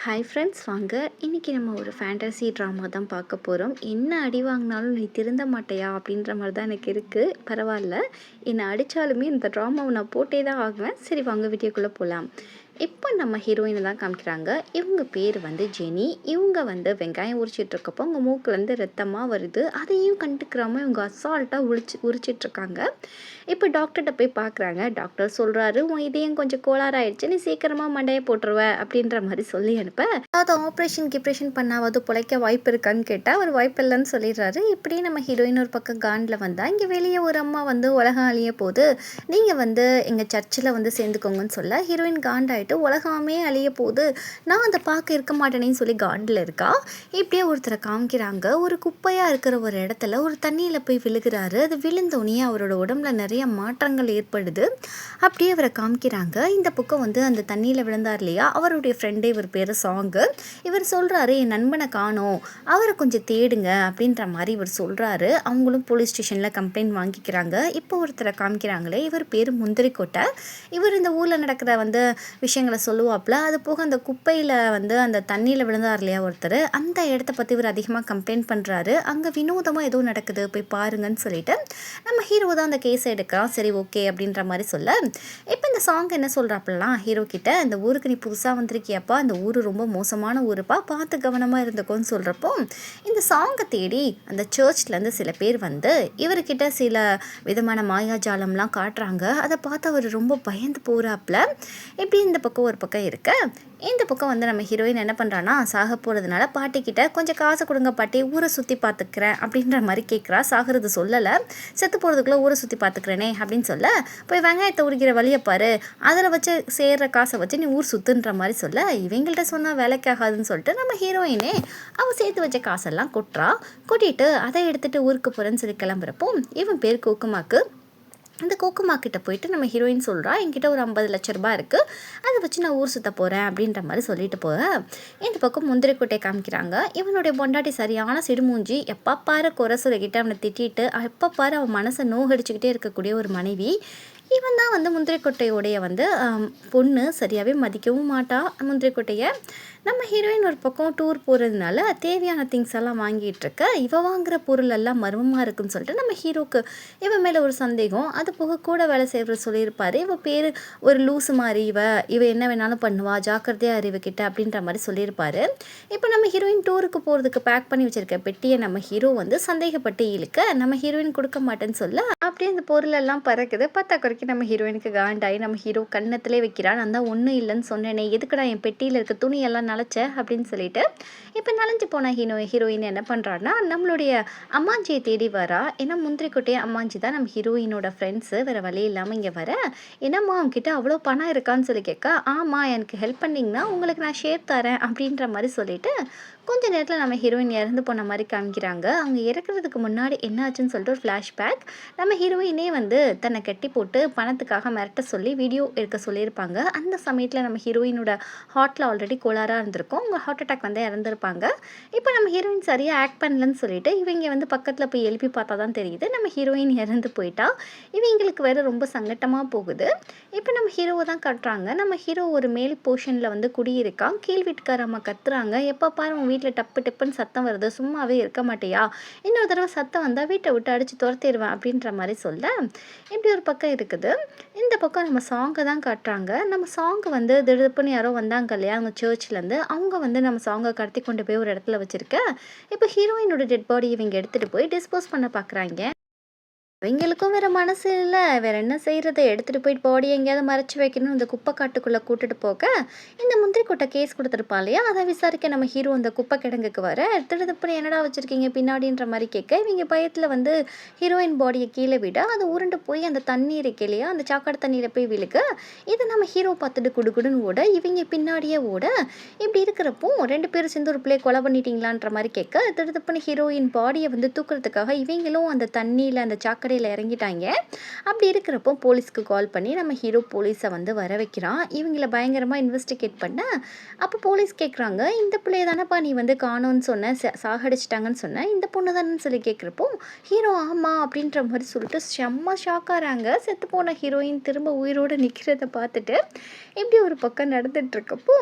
Hi friends, வாங்க இன்றைக்கி நம்ம ஒரு ஃபேண்டசி ட்ராமா தான் பார்க்க போகிறோம். என்ன அடி வாங்கினாலும் நீ திருந்த மாட்டையா அப்படின்ற மாதிரி தான் எனக்கு இருக்குது. பரவாயில்ல, என்னை அடித்தாலுமே இந்த ட்ராமாவை நான் போட்டே தான் ஆகுவேன். சரி வாங்க வீடியோக்குள்ளே போகலாம். இப்போ நம்ம ஹீரோயினை தான் காமிக்கிறாங்க. இவங்க பேர் வந்து ஜெனி. இவங்க வந்து வெங்காயம் உரிச்சிட்ருக்கப்போ அவங்க மூக்குலேருந்து ரத்தமாக வருது. அதையும் கண்டுக்கிறாமல் இவங்க அசால்ட்டாக உரிச்சிட்ருக்காங்க. இப்போ டாக்டர்கிட்ட போய் பார்க்குறாங்க. டாக்டர் சொல்கிறாரு, உன் இதயம் கொஞ்சம் கோளாறாயிடுச்சு, நீ சீக்கிரமாக மண்டையை போட்டுருவ அப்படின்ற மாதிரி சொல்லி அனுப்ப, அதாவது ஆப்ரேஷன் பண்ணாவது பிழைக்க வாய்ப்பு இருக்கான்னு கேட்டால் அவர் வாய்ப்பு இல்லைன்னு சொல்லிடுறாரு. இப்படியே நம்ம ஹீரோயின் ஒரு பக்கம் காண்டில் வந்தால், இங்கே வெளியே ஒரு அம்மா வந்து உலகம் அழிய போது, நீங்கள் வந்து எங்கள் சர்ச்சில் வந்து சேர்ந்துக்கோங்கன்னு சொல்ல ஹீரோயின் காண்டாயிட்டு உலகமே அழிய போகுது, நான் அதை பார்க்க இருக்க மாட்டேனேன்னு சொல்லி காண்டில் இருக்கா. இப்படியே ஒருத்தரை காமிக்கிறாங்க. ஒரு குப்பையாக இருக்கிற ஒரு இடத்துல ஒரு தண்ணியில் போய் விழுகிறாரு. அது விழுந்தோடனே அவரோட உடம்புல நிறைய மாற்றங்கள் ஏற்படுது. அப்படியே அவரை காமிக்கிறாங்க. இந்த பக்கம் வந்து அந்த தண்ணியில் விழுந்தார் இல்லையா, அவருடைய ஃப்ரெண்டே, இவர் பேர் சாங்கு. இவர் சொல்கிறாரு, என் நண்பனை காணோம், அவரை கொஞ்சம் தேடுங்க அப்படின்ற மாதிரி இவர் சொல்கிறாரு. அவங்களும் போலீஸ் ஸ்டேஷனில் கம்ப்ளைண்ட் வாங்கிக்கிறாங்க. இப்போ ஒருத்தரை காமிக்கிறாங்களே, இவர் பேர் முந்திரிக்கோட்டை. இவர் இந்த ஊரில் நடக்கிற வந்து விஷயங்களை சொல்லுவாப்புல. அது போக அந்த குப்பையில் வந்து அந்த தண்ணியில் விழுந்தார் இல்லையா ஒருத்தர், அந்த இடத்த பற்றி இவர் அதிகமாக கம்ப்ளைண்ட் பண்ணுறாரு. அங்கே வினோதமாக ஏதோ நடக்குது, போய் பாருங்கன்னு சொல்லிட்டு நம்ம ஹீரோ தான் அந்த கேஸை எடுக்கிறான். சரி ஓகே அப்படின்ற மாதிரி சொல்ல, இப்போ இந்த சாங் என்ன சொல்கிறாப்புலாம் ஹீரோ கிட்ட, இந்த ஊருக்கு நீ புதுசாக வந்திருக்கியாப்பா, இந்த ஊர் ரொம்ப மோசமான ஊருப்பா, பார்த்து கவனமாக இருந்துக்கோன்னு சொல்கிறப்போ, இந்த சாங்கை தேடி அந்த சர்ச்லேருந்து சில பேர் வந்து இவர்கிட்ட சில விதமான மாயாஜாலம்லாம் காட்டுறாங்க. அதை பார்த்து அவர் ரொம்ப பயந்து போகிறாப்புல. இப்படி இந்த பக்கம் ஒரு பக்கம் இருக்க, இந்த பக்கம் வந்து நம்ம ஹீரோயின் என்ன பண்ணுறான்னா, சாக போகிறதுனால பாட்டிக்கிட்ட கொஞ்சம் காசு கொடுங்க பாட்டி, ஊரை சுற்றி பார்த்துக்கிறேன் அப்படின்ற மாதிரி கேட்குறா. சாகிறது சொல்லலை, செத்து போகிறதுக்குள்ளே ஊரை சுற்றி பார்த்துக்கிறேனே அப்படின்னு சொல்ல, போய் வெங்காயத்தை உரிக்கிற வழியை பாரு, அதில் வச்சு சேர்கிற காசை வச்சு நீ ஊர் சுற்றுன்ற மாதிரி சொல்ல, இவங்கள்ட்ட சொன்னால் வேலைக்காகாதுன்னு சொல்லிட்டு நம்ம ஹீரோயினே அவள் சேர்த்து வச்ச காசெல்லாம் கொட்டிட்டு அதை எடுத்துகிட்டு ஊருக்கு போகிறேன்னு சொல்லி கிளம்புறப்போ, இவன் பேர் கோக்குமாக்கு. அந்த கோக்குமாக்கிட்ட போயிட்டு நம்ம ஹீரோயின் சொல்கிறா, என்கிட்ட ஒரு 50 லட்ச ரூபாய் இருக்குது, அதை வச்சு நான் ஊர் சுற்ற போகிறேன் அப்படின்ற மாதிரி சொல்லிட்டு போகிறேன். இந்த பக்கம் முந்திரிக்கோட்டையை காமிக்கிறாங்க. இவனுடைய பொண்டாட்டி சரியான சிடுமூஞ்சி, எப்போ பாரு குறை சொல்லிக்கிட்டு அவனை திட்டிட்டு, எப்போ பாரு அவன் மனசை நோகடிச்சுக்கிட்டே இருக்கக்கூடிய ஒரு மனைவி. இவன் தான் வந்து முந்திரிக்கொட்டையோடைய வந்து பொண்ணு, சரியாகவே மதிக்கவும் மாட்டா முந்திரிக்கொட்டையை. நம்ம ஹீரோயின் ஒரு பக்கம் டூர் போகிறதுனால தேவையான திங்ஸ் எல்லாம் வாங்கிட்டு இருக்க, இவ வாங்குகிற பொருள் எல்லாம் மர்மமாக இருக்குன்னு சொல்லிட்டு நம்ம ஹீரோக்கு இவன் மேலே ஒரு சந்தேகம். அது போக கூட வேலை செய்கிறது சொல்லியிருப்பாரு, இவ பேர் ஒரு லூஸு மாதிரி, இவ என்ன வேணாலும் பண்ணுவா, ஜாக்கிரதையாக அறிவுக்கிட்ட அப்படின்ற மாதிரி சொல்லியிருப்பாரு. இப்போ நம்ம ஹீரோயின் டூருக்கு போகிறதுக்கு பேக் பண்ணி வச்சுருக்க பெட்டியை நம்ம ஹீரோ வந்து சந்தேகப்பட்டு இழுக்க, நம்ம ஹீரோயின் கொடுக்க மாட்டேன்னு சொல்ல, அப்படியே இந்த பொருள் எல்லாம் பறக்குது. பார்த்தா குறைக்க நம்ம ஹீரோயினுக்கு காண்டாயி நம்ம ஹீரோ கன்னத்திலே வைக்கிறான். நான் தான் ஒன்றும் இல்லைன்னு சொன்னேனே, எதுக்குடா என் பெட்டியில் இருக்க துணியெல்லாம் நனைச்ச அப்படின்னு சொல்லிட்டு. இப்போ நனைஞ்சு போன ஹீரோயின் என்ன பண்ணுறான்னா, நம்மளுடைய அம்மாஞ்சியை தேடி வரா. ஏன்னா முந்திரிக்கொட்டையை அம்மாஞ்சி தான் நம்ம ஹீரோயினோட ஃப்ரெண்ட்ஸு, வேறு வழி இல்லாமல் இங்கே வர. என்னம்மா அவங்ககிட்ட அவ்வளோ பணம் இருக்கான்னு சொல்லி கேட்க, ஆமாம் எனக்கு ஹெல்ப் பண்ணிங்கன்னா உங்களுக்கு நான் ஷேர் தரேன் அப்படின்ற மாதிரி சொல்லிட்டு கொஞ்ச நேரத்தில் நம்ம ஹீரோயின் இறந்து போன மாதிரி காமிக்கிறாங்க. அவங்க இறக்குறதுக்கு முன்னாடி என்ன ஆச்சுன்னு சொல்லிட்டு ஒரு ஃப்ளாஷ்பேக். நம்ம ஹீரோயினே வந்து தன்னை கட்டி போட்டு பணத்துக்காக மிரட்ட சொல்லி வீடியோ எடுக்க சொல்லியிருப்பாங்க. அந்த சமயத்தில் நம்ம ஹீரோயினோட ஹார்ட்டில் ஆல்ரெடி கோளாறாக இருந்திருக்கும், அவங்க ஹார்ட் அட்டாக் வந்து இறந்துருப்பாங்க. இப்போ நம்ம ஹீரோயின் சரியாக ஆக்ட் பண்ணலன்னு சொல்லிட்டு இவங்க வந்து பக்கத்தில் போய் எழுப்பி பார்த்தா தான் தெரியுது நம்ம ஹீரோயின் இறந்து போயிட்டா. இவங்களுக்கு வேறு ரொம்ப சங்கட்டமாக போகுது. இப்போ நம்ம ஹீரோவை தான் கட்டுறாங்க. நம்ம ஹீரோ ஒரு மேல் போர்ஷனில் வந்து குடியிருக்கான். கீழ் வீட்டுக்கார அம்மா கத்துறாங்க, எப்போ பாரு உன் வீட்டில் டப்பு டப்புன்னு சத்தம் வருது, சும்மாவே இருக்க மாட்டியா, இன்னொரு தடவை சத்தம் வந்தால் வீட்டை விட்டு அடித்து துரத்திடுவேன் அப்படின்ற மாதிரி சொல்ல, இப்படி ஒரு பக்கம் இருக்குது. இந்த பக்கம் நம்ம சாங்கை தான் காட்டுறாங்க. நம்ம சாங்கு வந்து திடுப்புன்னு யாரோ வந்தாங்க இல்லையா அவங்க சர்ச்லேருந்து, அவங்க வந்து நம்ம சாங்கை கடத்தி கொண்டு போய் ஒரு இடத்துல வச்சுருக்க, இப்போ ஹீரோயினோட டெட் பாடி இவங்க எடுத்துகிட்டு போய் டிஸ்போஸ் பண்ண பார்க்குறாங்க. அவங்களுக்கும் வேறு மனசு இல்லை, வேறு என்ன செய்கிறது, எடுத்துகிட்டு போயிட்டு பாடி எங்கேயாவது மறைச்சி வைக்கணும். இந்த குப்பை காட்டுக்குள்ளே கூட்டிட்டு போக இந்த முந்திரிக்கொட்டை கேஸ் கொடுத்துருப்பா இல்லையா, அதை விசாரிக்க நம்ம ஹீரோ அந்த குப்பை கிடங்குக்கு வர, எடுத்துகிட்டு என்னடா வச்சுருக்கீங்க பின்னாடின்ற மாதிரி கேட்க, இவங்க பயத்தில் வந்து ஹீரோயின் பாடியை கீழே விட அது உருண்டு போய் அந்த தண்ணி இருக்கு இல்லையா, அந்த சாக்கடை தண்ணியில் போய் விழுக, இதை நம்ம ஹீரோ பார்த்துட்டு குடுகுடுன்னு ஓட, இவங்க பின்னாடியே ஓட. இப்படி இருக்கிறப்போ 2 பேரும் சேர்ந்து ஒரு பிள்ளையை கொலை பண்ணிட்டீங்களான்ற மாதிரி கேட்க, திடுப்புன்னு ஹீரோயின் பாடியை வந்து தூக்குறதுக்காக இவங்களும் அந்த தண்ணியில் அந்த சாக்கடை சாக்கடையில் இறங்கிட்டாங்க. அப்படி இருக்கிறப்போ போலீஸ்க்கு கால் பண்ணி நம்ம ஹீரோ போலீஸை வந்து வர வைக்கிறான். இவங்கள பயங்கரமாக இன்வெஸ்டிகேட் பண்ண அப்போ போலீஸ் கேட்குறாங்க, இந்த பிள்ளைய தானேப்பா நீ வந்து காணோன்னு சொன்ன, சாகடிச்சிட்டாங்கன்னு சொன்ன, இந்த பொண்ணு தானேன்னு சொல்லி கேட்குறப்போ ஹீரோ ஆமாம் அப்படின்ற மாதிரி சொல்லிட்டு செம்ம ஷாக்காகிறாங்க. செத்து போன ஹீரோயின் திரும்ப உயிரோடு நிற்கிறத பார்த்துட்டு இப்படி ஒரு பக்கம் நடந்துகிட்ருக்கப்போ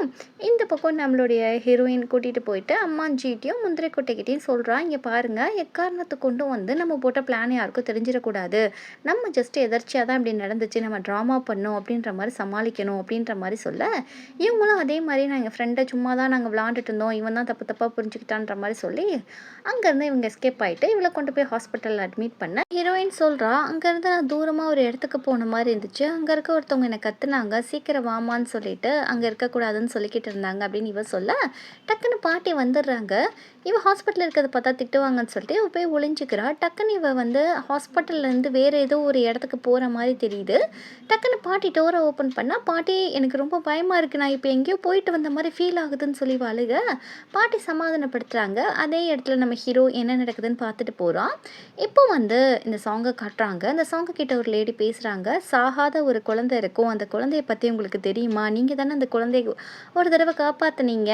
இந்த பக்கம் நம்மளுடைய ஹீரோயின் கூட்டிகிட்டு போயிட்டு அம்மாஞ்சிகிட்டையும் முந்திரி கொட்டைக்கிட்டையும் சொல்கிறா, இங்கே பாருங்கள், எக்காரணத்தை கொண்டும் வந்து நம்ம போட்ட பிளான் யாருக்கும் தெரிஞ்சிடக்கூடாது, நம்ம ஜஸ்ட் எதர்ச்சியாக தான் இப்படி நடந்துச்சு, நம்ம ட்ராமா பண்ணோம் அப்படின்ற மாதிரி சமாளிக்கணும் அப்படின்ற மாதிரி சொல்ல இவங்களும் அதே மாதிரி நாங்கள் ஃப்ரெண்டை சும்மா தான் நாங்கள் விளாண்டுட்டு இருந்தோம், இவன் தான் தப்பு தப்பாக புரிஞ்சுக்கிட்டான்ற மாதிரி சொல்லி அங்கேருந்து இவங்க எஸ்கேப் ஆகிட்டு இவளை கொண்டு போய் ஹாஸ்பிட்டலில் அட்மிட் பண்ண ஹீரோயின் சொல்கிறா, அங்கேருந்து நான் தூரமாக ஒரு இடத்துக்கு போன மாதிரி இருந்துச்சு, அங்கே இருக்க ஒருத்தவங்க என்னை கத்துனாங்க, சீக்கிரம் வாமான்னு சொல்லிட்டு அங்கே இருக்கக்கூடாதுன்னு சொல்லிக்கிட்டு இருந்தாங்க அப்படின்னு இவ சொல்ல டக்குன்னு பாட்டி வந்துடுறாங்க. இவ ஹாஸ்பிட்டலில் இருக்கிறத பார்த்தா திட்டுவாங்கன்னு சொல்லிட்டு இவ போய் ஒளிஞ்சிக்கிறா. டக்குன்னு இவ வந்து ஹாஸ்பிட்டல்லேருந்து வேறு ஏதோ ஒரு இடத்துக்கு போகிற மாதிரி தெரியுது. டக்குன்னு பாட்டி டோரை ஓப்பன் பண்ணால், பாட்டி எனக்கு ரொம்ப பயமாக இருக்குது, நான் இப்போ எங்கேயோ போயிட்டு வந்த மாதிரி ஃபீல் ஆகுதுன்னு சொல்லி அழுக பாட்டி சமாதானப்படுத்துகிறாங்க. அதே இடத்துல நம்ம ஹீரோ என்ன நடக்குதுன்னு பார்த்துட்டு போகிறான். இப்போ வந்து இந்த சாங்கை காட்டுறாங்க. அந்த சாங்கு கிட்ட ஒரு லேடி பேசுகிறாங்க, சாகாத ஒரு குழந்தை இருக்கும், அந்த குழந்தைய பற்றி உங்களுக்கு தெரியுமா, நீங்கள் தானே அந்த குழந்தைய ஒரு தடவை காப்பாற்றுனீங்க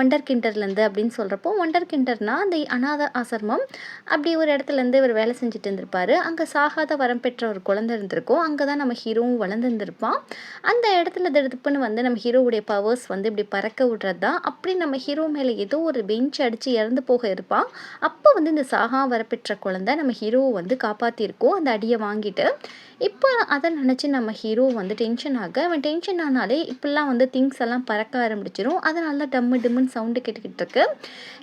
ஒண்டர் கிண்டர்லேருந்து அப்படின்னு சொல்கிறப்போ, ஒண்டர் கிண்டர்னா அந்த அனாத ஆசிரமம் அப்படி ஒரு இடத்துலேருந்து இவர் வேலை செஞ்சுட்டு இருந்திருப்பார். அங்கே சாகாத வரம் பெற்ற ஒரு குழந்தை இருந்திருக்கும். அங்கே தான் நம்ம ஹீரோவும் வளர்ந்துருந்துருப்பான். அந்த இடத்துல திடுப்புன்னு வந்து நம்ம ஹீரோவுடைய பவர்ஸ் வந்து இப்படி பறக்க விடுறது தான். அப்படி நம்ம ஹீரோ மேலே ஏதோ ஒரு பெஞ்ச் அடித்து இறந்து போக இருப்பான். அப்போ வந்து இந்த சாகா வரப்பெற்ற குழந்தை நம்ம ஹீரோவை வந்து காப்பாற்றிருக்கோம் அந்த அடியை வாங்கிட்டு. இப்போ அதை நினச்சி நம்ம ஹீரோ வந்து டென்ஷன் அவன் டென்ஷன் ஆனாலே இப்படிலாம் வந்து திங்ஸ் எல்லாம் பறக்க ஆரம்பிச்சிடும். அதனால தான் டம்மு டிம்முன்னு சவுண்டு கேட்டுக்கிட்டு இருக்கு.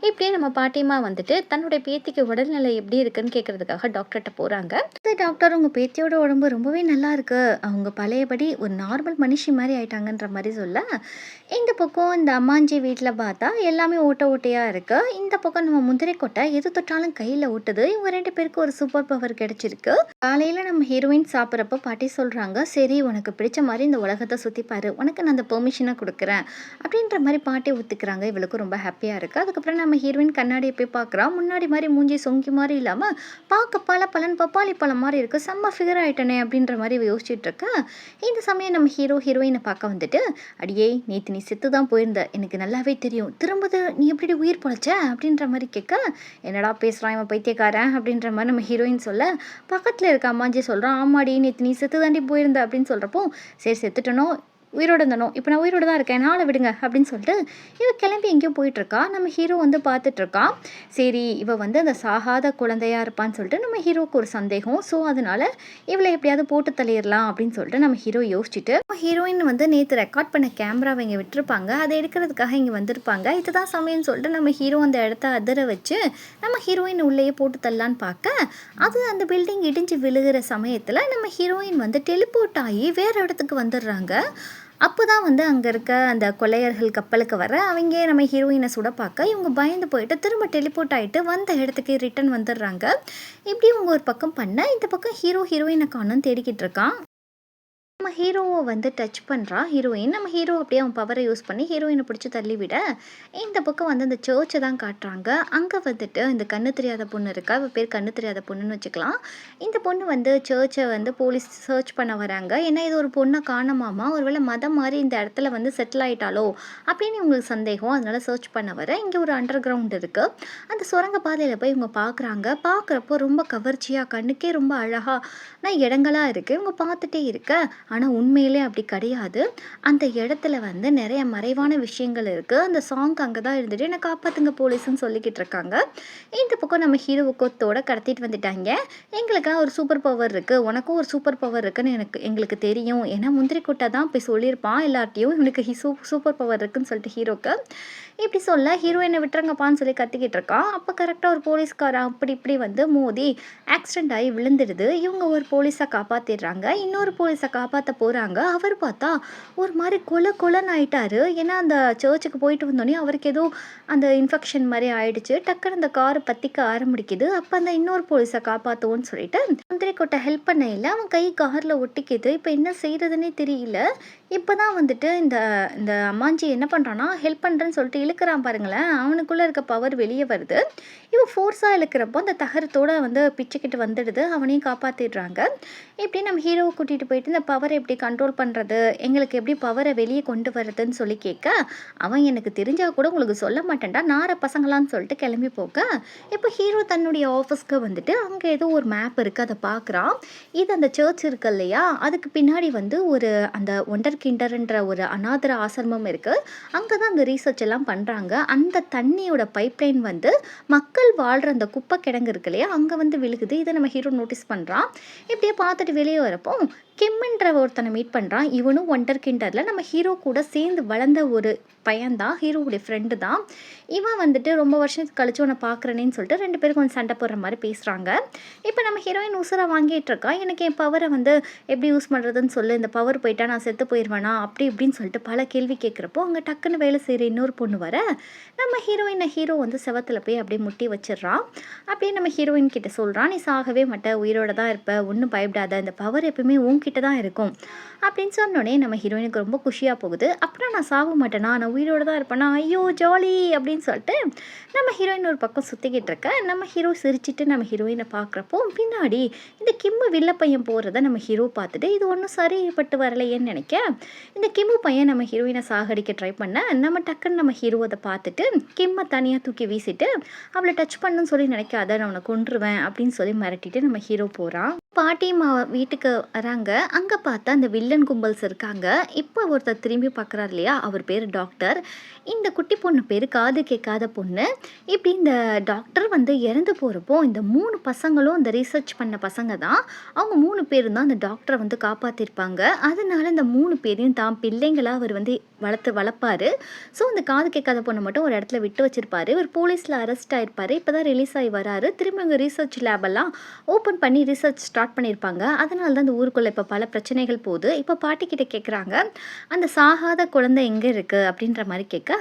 இப்படியே நம்ம பாட்டியம்மா வந்துட்டு தன்னுடைய பேத்திக்கு உடல்நிலை எப்படி இருக்குன்னு கேட்கறதுக்காக டாக்டர்கிட்ட போகிறாங்க. டாக்டர், உங்கள் பேத்தியோட உடம்பு ரொம்பவே நல்லா இருக்கு, அவங்க பழையபடி ஒரு நார்மல் மனுஷி மாதிரி ஆயிட்டாங்கன்ற மாதிரி சொல்ல, இந்த பக்கம் இந்த அம்மாஞ்சி வீட்டில் பார்த்தா எல்லாமே ஓட்டையாக இருக்கு. இந்த பக்கம் நம்ம முந்திரி கொட்டை எது தொட்டாலும் கையில் ஓட்டுது. இவங்க 2 பேருக்கு ஒரு சூப்பர் பவர் கிடைச்சிருக்கு. காலையில் நம்ம ஹீரோயின் சாப்பிட்றப்ப பாட்டி சொல்கிறாங்க, சரி உனக்கு பிடிச்ச மாதிரி இந்த உலகத்தை சுற்றி பாரு, உனக்கு நான் அந்த பெர்மிஷனை கொடுக்குறேன் அப்படின்ற மாதிரி பாட்டி ஒத்துக்கிறாங்க. இவளுக்கு ரொம்ப ஹாப்பியாக இருக்குது. அதுக்கப்புறம் நம்ம ஹீரோயின் கண்ணாடியை போய் பார்க்குறா. முன்னாடி மாதிரி மூஞ்சி சொங்கி மாதிரி இல்லாமல் பார்க்க பழம் பப்பாளி பழம் மாதிரி இருக்குது, செம்ம ஃபிகர் ஆகிட்டனே அப்படின்ற மாதிரி யோசிச்சுட்டு இருக்கா. இந்த சமயம் நம்ம ஹீரோயினை பார்க்க வந்துட்டு, அடியே நேற்று நீ செத்து தான் போயிருந்த, எனக்கு நல்லாவே தெரியும், திரும்ப நீ எப்படி உயிர் பொழைச்ச அப்படின்ற மாதிரி கேட்க, என்னடா பேசுகிறான் இவன் பைத்தியக்காரன் அப்படின்ற மாதிரி நம்ம ஹீரோயின் சொல்ல, பக்கத்தில் இருக்க அம்மாஞ்சி சொல்கிறான், ஆமாடி நேற்று நீ செத்து தாண்டி போயிருந்த அப்படின்னு சொல்கிறப்போ, சரி செத்துட்டனோ உயிரோடு இருந்தனோ, இப்போ நான் உயிரோடு தான் இருக்கேன், நாளை விடுங்க அப்படின்னு சொல்லிட்டு இவ கிளம்பி எங்கேயோ போயிட்டுருக்கா. நம்ம ஹீரோ வந்து பார்த்துட்ருக்கான். சரி இவ வந்து அந்த சாகாத குழந்தையாக இருப்பான்னு சொல்லிட்டு நம்ம ஹீரோவுக்கு ஒரு சந்தேகம். ஸோ அதனால் இவளை எப்படியாவது போட்டு தள்ளிடலாம் அப்படின்னு சொல்லிட்டு நம்ம ஹீரோ யோசிச்சுட்டு, ஹீரோயின் வந்து நேற்று ரெக்கார்ட் பண்ண கேமராவை இங்கே விட்டுருப்பாங்க, அதை எடுக்கிறதுக்காக இங்கே வந்திருப்பாங்க. இதுதான் சமயம்னு சொல்லிட்டு நம்ம ஹீரோ அந்த இடத்த அதிர வச்சு நம்ம ஹீரோயின் உள்ளேயே போட்டு தள்ளலான்னு பார்க்க, அது அந்த பில்டிங் இடிஞ்சு விழுகிற சமயத்தில் நம்ம ஹீரோயின் வந்து டெலிபோர்ட் ஆகி வேறு இடத்துக்கு வந்துடுறாங்க. அப்போ தான் வந்து அங்கே இருக்க அந்த கொள்ளையர்கள் கப்பலுக்கு வர அவங்க நம்ம ஹீரோயினை சுட பார்க்க இவங்க பயந்து போயிட்டு திரும்ப டெலிபோர்ட் ஆகிட்டு வந்த இடத்துக்கு ரிட்டன் வந்துடுறாங்க. இப்படி இவங்க ஒரு பக்கம் பண்ண, இந்த பக்கம் ஹீரோயினை காணும் தேடிக்கிட்டு இருக்கான். நம்ம ஹீரோவை வந்து டச் பண்ணுறா ஹீரோயின். நம்ம ஹீரோ அப்படியே அவன் பவரை யூஸ் பண்ணி ஹீரோயினை பிடிச்சி தள்ளிவிட, இந்த பக்கம் வந்து அந்த சர்ச்சை தான் காட்டுறாங்க. அங்கே வந்துட்டு இந்த கண்ணு தெரியாத பொண்ணு இருக்கா, அவள் பேர் கண்ணு தெரியாத பொண்ணுன்னு வச்சுக்கலாம். இந்த பொண்ணு வந்து சர்ச்சை வந்து போலீஸ் சர்ச் பண்ண வராங்க. ஏன்னா இது ஒரு பொண்ணை காணமாமா, ஒருவேளை மதம் மாதிரி இந்த இடத்துல வந்து செட்டில் ஆகிட்டாலோ அப்படின்னு இவங்களுக்கு சந்தேகம். அதனால சர்ச் பண்ண வர இங்கே ஒரு அண்டர் கிரவுண்ட் இருக்குது. அந்த சுரங்க பாதையில் போய் இவங்க பார்க்குறாங்க. பார்க்குறப்போ ரொம்ப கவர்ச்சியாக கண்ணுக்கே ரொம்ப அழகான இடங்களாக இருக்குது. இவங்க பார்த்துட்டே இருக்க, ஆனால் உண்மையிலே அப்படி கிடையாது. அந்த இடத்துல வந்து நிறைய மறைவான விஷயங்கள் இருக்குது. அந்த சாங் அங்கே தான் இருந்துட்டு என்னை காப்பாற்றுங்க போலீஸ்ன்னு சொல்லிக்கிட்டு இருக்காங்க. இந்த பக்கம் நம்ம ஹீரோ கொத்தோட கடத்திட்டு வந்துட்டாங்க. எங்களுக்கெல்லாம் ஒரு சூப்பர் பவர் இருக்குது, உனக்கும் ஒரு சூப்பர் பவர் இருக்குன்னு எங்களுக்கு தெரியும். ஏன்னா முந்திரி கொட்டை தான் போய் சொல்லியிருப்பான் எல்லார்ட்டையும் இவனுக்கு சூப்பர் பவர் இருக்குன்னு சொல்லிட்டு ஹீரோக்கு. இப்படி சொல்ல ஹீரோயினை விட்டுறங்கப்பான்னு சொல்லி கத்திக்கிட்டு இருக்கான். அப்போ கரெக்டாக ஒரு போலீஸ்காரன் அப்படி இப்படி வந்து மோதி ஆக்சிடென்ட் ஆகி விழுந்துடுது. இவங்க ஒரு போலீஸை காப்பாற்றிடுறாங்க. இன்னொரு போலீஸை காப்பாற்ற போகிறாங்க. அவர் பார்த்தா ஒரு மாதிரி கொலன்னு ஆயிட்டாரு. ஏன்னா அந்த சர்ச்சுக்கு போயிட்டு வந்தோடனே அவருக்கு ஏதோ அந்த இன்ஃபெக்ஷன் மாதிரி ஆயிடுச்சு. டக்குன்னு அந்த காரை பற்றிக்க ஆரம்பிக்குது. அப்போ அந்த இன்னொரு போலீஸை காப்பாற்றுவோன்னு சொல்லிட்டு முந்திரி கொட்டை ஹெல்ப் பண்ண இல்லை, அவன் கை காரில் ஒட்டிக்குது. இப்போ என்ன செய்கிறதுனே தெரியல. இப்ப தான் வந்துட்டு இந்த இந்த அம்மாஞ்சி என்ன பண்றான்னா, ஹெல்ப் பண்றேன்னு சொல்லிட்டு இழுக்குறான் பாருங்களேன், அவனுக்குள்ள இருக்க பவர் வெளிய வருது. இவன் ஃபோர்ஸா இழுக்கிறப்போ அந்த தகரத்தோட வந்து பிச்சுக்கிட்டு வந்துடுது. அவனையும் காப்பாத்திடுறாங்க. இப்படி நம்ம ஹீரோவ கூட்டிட்டு போயிட்டு இந்த பவர எப்படி கண்ட்ரோல் பண்றது? எங்களுக்கு எப்படி பவர வெளிய கொண்டு வரதுன்னு சொல்லி கேட்க, அவன் எனக்கு தெரிஞ்சா கூட உங்களுக்கு சொல்ல மாட்டேன்டா, நார பசங்களான்னு சொல்லிட்டு கிளம்பி போக, இப்போ ஹீரோ தன்னுடைய ஆஃபீஸ்க்கு வந்துட்டு அங்க ஏதோ ஒரு மேப் இருக்கு. அத பார்க்குறான். இது அந்த சர்ச் இருக்கு இல்லையா? அதுக்கு பின்னாடி வந்து ஒரு அந்த ஒண்டர் கிண்டர்ன்ற ஒரு அநாதர ஆசிரமம் இருக்கு. அங்க தான் அந்த ரிசர்ச் எல்லாம் பண்றாங்க. அந்த தண்ணியோட பைப்லைன் வந்து மக்கள் வாழ்ற அந்த குப்பை கிடங்கு இருக்கு இல்லையா? அங்க வந்து விழுகுது. இத நம்ம ஹீரோ நோட்டீஸ் பண்றான். இப்படியே பார்த்துட்டு வெளிய வரப்போ, கிம்ன்ற ஒருத்தன மீட் பண்றான். இவனும் ஒண்டர் கிண்டர்ல நம்ம ஹீரோ கூட சேர்ந்து வளர்ந்த ஒரு பையன் தான். ஹீரோவுடைய ஃப்ரெண்டு தான். இவன் வந்துட்டு ரொம்ப வருஷத்துக்கு கழிச்சு உன்ன பார்க்குறேனேன்னு சொல்லிட்டு 2 பேரும் கொஞ்சம் சண்டை போடுற மாரி பேசுறாங்க. இப்ப நம்ம ஹீரோயின் உசுர வாங்கிட்டு இருக்கா. எனக்கு என் பவர வந்து எப்படி யூஸ் பண்ணுறதுன்னு சொல்லு. இந்த பவர் போயிட்டா நான் செத்து போயிருவேனா? அப்படி இப்படின்னு சொல்லிட்டு பல கேள்வி கேட்குறப்போ, அங்க டக்குன்னு வேலை செய்ற இன்னொரு பொண்ணு வர, நம்ம ஹீரோ வந்து செவுத்துல போய் அப்படியே முட்டி வச்சிடுறான். அப்படியே நம்ம ஹீரோயின் கிட்ட சொல்றான், "நீ சாகவே மாட்ட. உயிரோட தான் இருப்ப. ஒண்ணும் பயப்படாத. இந்த பவர் எப்பவுமே உன்கிட்ட தான் இருக்கும்." அப்படின்னு சொன்னோனே நம்ம ஹீரோயினுக்கு ரொம்ப குஷியா போகுது. "அப்புறம் நான் சாக மாட்டேனா? நான் உயிரோட தான் இருப்பேனா? ஐயோ! ஜாலி." அப்படின்னு சொல்லிட்டு நம்ம ஹீரோயின் ஒரு பக்கம் சுத்திக்கிட்டு இருக்க, நம்ம ஹீரோ சிரிச்சுட்டு நம்ம ஹீரோயின பார்க்குறப்போ, பின்னாடி இந்த கிம்மு வில்ல பையன் போறத நம்ம ஹீரோ பார்த்துட்டு, இது ஒண்ணும் சரிப்பட்டு வரலையேன்னு நினைக்க, இந்த கிம்மு பையன் நம்ம ஹீரோயின சாகடிக்க ட்ரை பண்ண, நம்ம டக்குன்னு நம்ம ஹீரோ அத பார்த்துட்டு, கிம்ம தனியா தூக்கி வீசிட்டு, "அவள டச் பண்ணணும்னு சொல்லி நினைக்காத, நான் உன்ன கொன்றுவேன்." அப்படின்னு சொல்லி மிரட்டிட்டு நம்ம ஹீரோ போறான். பாட்டியம்மா வீட்டுக்கு வராங்க. அங்க பார்த்தா அந்த வில்லன் கும்பல்ஸ் இருக்காங்க. இப்போ ஒருத்தர் திரும்பி பார்க்குறாரு இல்லையா? அவர் பேரு டாக்டர். இந்த குட்டி பொண்ணு பேரு காது கேட்காத பொண்ணு. இப்படி இந்த டாக்டர் வந்து இறந்து போறப்போ, இந்த 3 பசங்களும் இந்த ரிசர்ச் பண்ண பசங்க தான். அவங்க 3 பேரும் தான் அந்த டாக்டர வந்து காப்பாத்திருப்பாங்க. அதனால இந்த 3 பேரையும் தான் பிள்ளைங்களா அவர் வந்து வளர்ப்பாரு. ஸோ இந்த காது கேட்காத பொண்ண மட்டும் ஒரு இடத்துல விட்டு வச்சிருப்பாரு. இவர் போலீஸ்ல அரெஸ்ட் ஆயிருப்பாரு. இப்போ தான் ரிலீஸ் ஆகி வராரு. திரும்ப அங்க ரிசர்ச் லேப் எல்லாம் ஓப்பன் பண்ணி ரிசர்ச் ஸ்டார்ட் பண்ணியிருப்பாங்க. அதனால தான் இந்த ஊருக்குள்ள இப்போ பல பிரச்சனைகள் போகுது. இப்போ பாட்டிக்கிட்ட கேட்குறாங்க, "அந்த சாகாத குழந்தை எங்க இருக்கு?" அப்படின்ற மாரி கேட்க,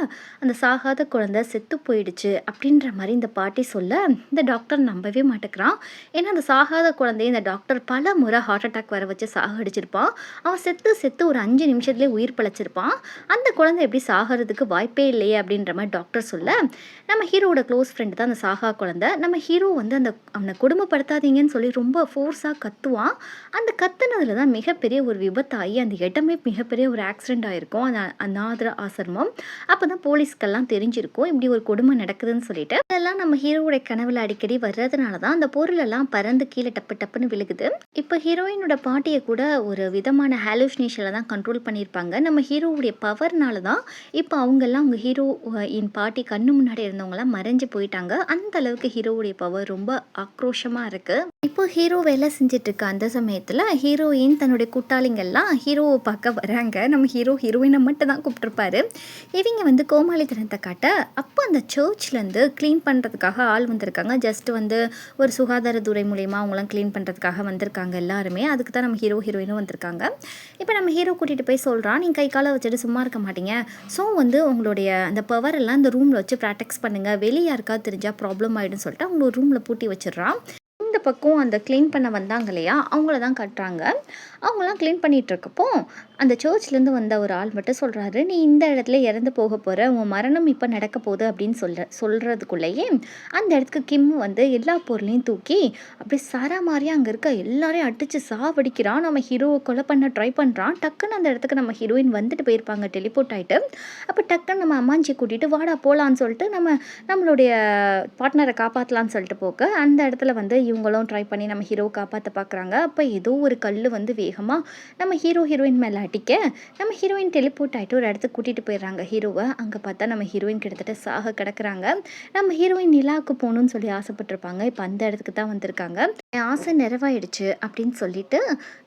"அந்த சாகாத குழந்தை செத்து போயிடுச்சு." அப்படின்ற மாரி இந்த பாட்டி சொல்ல, இந்த டாக்டர் நம்பவே மாட்டேங்கிறான். ஏன்னா அந்த சாகாத குழந்தைய இந்த டாக்டர் பல முறை ஹார்ட் அட்டாக் வர வச்சு சாகடிச்சிருப்பான். அவன் செத்து செத்து ஒரு 5 நிமிஷத்துலேயே உயிர் பிழைச்சிருப்பான். அந்த குழந்தை எப்படி சாகறதுக்கு வாய்ப்பே இல்லையே அப்படின்ற மாரி டாக்டர் சொல்ல, நம்ம ஹீரோவோட க்ளோஸ் ஃப்ரெண்ட் தான் அந்த சாகா குழந்தை. நம்ம ஹீரோ வந்து அவன கொடுமைப்படுத்தாதீங்கன்னு சொல்லி ரொம்ப ஃபோர்ஸா கத்துவான். அந்த கத்துனதுல தான் மிகப்பெரிய ஒரு விபத்தாகி அந்த இடமே மிகப்பெரிய ஒரு ஆக்சிடென்ட் ஆயிருக்கும். அந்த அநாதர ஆசிரமம். அப்பதான் போலீஸ்க்கெல்லாம் தெரிஞ்சிருக்கும். இப்படி ஒரு கொடுமை நடக்குதுன்னு சொல்லிட்டு. இதெல்லாம் நம்ம ஹீரோவோட கனவுல அடிக்கடி வர்றதுனால தான் அந்த பொருளெல்லாம் பறந்து கீழ டப்பு டப்புன்னு விழுகுது. இப்ப ஹீரோயினோட பாட்டிய கூட ஒரு விதமான ஹாலுசினேஷன்ல தான் கண்ட்ரோல் பண்ணியிருப்பாங்க. நம்ம ஹீரோவுடைய பவர்னால தான் இப்ப அவங்கெல்லாம் அவங்க ஹீரோ என் பாட்டி கண்ணு முன்னாடி இருந்தவங்கலாம் மறைஞ்சு போயிட்டாங்க. அந்த அளவுக்கு ஹீரோவுடைய பவர் ரொம்ப ஆக்ரோஷமா இருக்கு. இப்போ ஹீரோ வேலை செஞ்சுட்டு இருக்க அந்த சமயத்துல ஹீரோயின் தன்னுடைய கூட்டாளிங்கெல்லாம் ஹீரோவை பார்க்க வராங்க. நம்ம ஹீரோயினை மட்டும் தான் கூப்பிட்டுருப்பாரு. இவங்க வந்து கோமாளித்தனத்தை காட்ட அப்போ அந்த சர்ச்லேருந்து க்ளீன் பண்ணுறதுக்காக ஆள் வந்திருக்காங்க. ஜஸ்ட் வந்து ஒரு சுகாதாரத்துறை மூலயமா அவங்களாம் க்ளீன் பண்ணுறதுக்காக வந்திருக்காங்க எல்லாருமே. அதுக்கு தான் நம்ம ஹீரோயினும் வந்திருக்காங்க. இப்போ நம்ம ஹீரோ கூட்டிகிட்டு போய் சொல்கிறான், நீங்கள் கை காலை வச்சுட்டு சும்மா இருக்க மாட்டீங்க. ஸோ வந்து உங்களுடைய அந்த பவர் எல்லாம் இந்த ரூமில் வச்சு ப்ராக்டிஸ் பண்ணுங்கள். வெளியே யாருக்காவது தெரிஞ்சால் ப்ராப்ளம் ஆகிடுன்னு சொல்லிட்டு அவங்க ஒரு ரூமில் பூட்டி வச்சிடுறான். இந்த பக்கம் அந்த க்ளீன் பண்ண வந்தாங்க இல்லையா? அவங்கள தான் காட்டுறாங்க. அவங்கலாம் க்ளீன் பண்ணிகிட்ருக்கப்போ, அந்த சர்ச்லேருந்து வந்த ஒரு ஆள் மட்டும் சொல்கிறாரு, "நீ இந்த இடத்துல இறந்து போக போகிற. உன் மரணம் இப்போ நடக்க போகுது." அப்படின்னு சொல்கிறதுக்குள்ளேயே அந்த இடத்துக்கு கிம் வந்து எல்லா பொருளையும் தூக்கி அப்படியே சரமாரியாக அங்கே இருக்க எல்லாரையும் அடித்து சாவடிக்கிறான். நம்ம ஹீரோவை கொலை பண்ண ட்ரை பண்ணுறான். டக்குன்னு அந்த இடத்துக்கு நம்ம ஹீரோயின் வந்துட்டு போயிருப்பாங்க டெலிபோர்ட் ஆகிட்டு. அப்போ டக்குன்னு நம்ம அம்மாஞ்சியை கூட்டிகிட்டு வாடா போகலான்னு சொல்லிட்டு நம்மளுடைய பார்ட்னரை காப்பாற்றலான்னு சொல்லிட்டு போக, அந்த இடத்துல வந்து இவங்களும் ட்ரை பண்ணி நம்ம ஹீரோவை காப்பாற்ற பார்க்குறாங்க. அப்போ ஏதோ ஒரு கல் வந்து வேகமாக நம்ம ஹீரோயின் மேலே அடிக்க, நம்ம ஹீரோயின் டெலிபோர்ட் ஆகிட்டு ஒரு இடத்துக்கு கூட்டிகிட்டு போயிடுறாங்க ஹீரோவை. அங்கே பார்த்தா நம்ம ஹீரோயின் கிட்டத்தட்ட சாக கிடக்குறாங்க. நம்ம ஹீரோயின் நிலாவுக்கு போகணுன்னு சொல்லி ஆசைப்பட்டிருப்பாங்க. இப்போ அந்த இடத்துக்கு தான் வந்திருக்காங்க. என் ஆசை நிறைவாயிடுச்சு அப்படின்னு சொல்லிட்டு